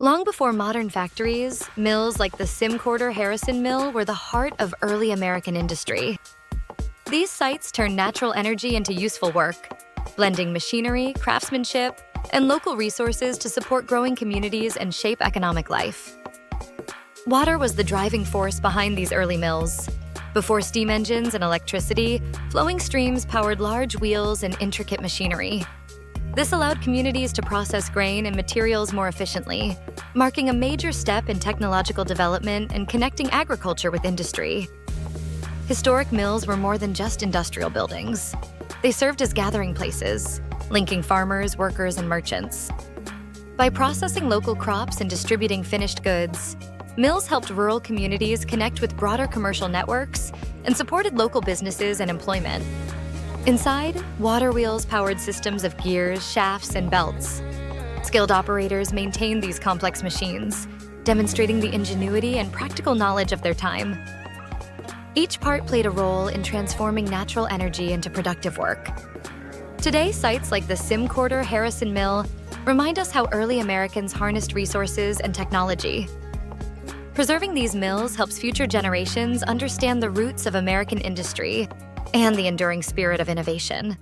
Long before modern factories, mills like the Simcorder Harrison Mill were the heart of early American industry. These sites turned natural energy into useful work, blending machinery, craftsmanship, and local resources to support growing communities and shape economic life. Water was the driving force behind these early mills. Before steam engines and electricity, flowing streams powered large wheels and intricate machinery. This allowed communities to process grain and materials more efficiently, marking a major step in technological development and connecting agriculture with industry. Historic mills were more than just industrial buildings. They served as gathering places, linking farmers, workers, and merchants. By processing local crops and distributing finished goods, mills helped rural communities connect with broader commercial networks and supported local businesses and employment. Inside, water wheels powered systems of gears, shafts, and belts. Skilled operators maintained these complex machines, demonstrating the ingenuity and practical knowledge of their time. Each part played a role in transforming natural energy into productive work. Today, sites like the Simcorder Harrison Mill remind us how early Americans harnessed resources and technology. Preserving these mills helps future generations understand the roots of American industry and the enduring spirit of innovation.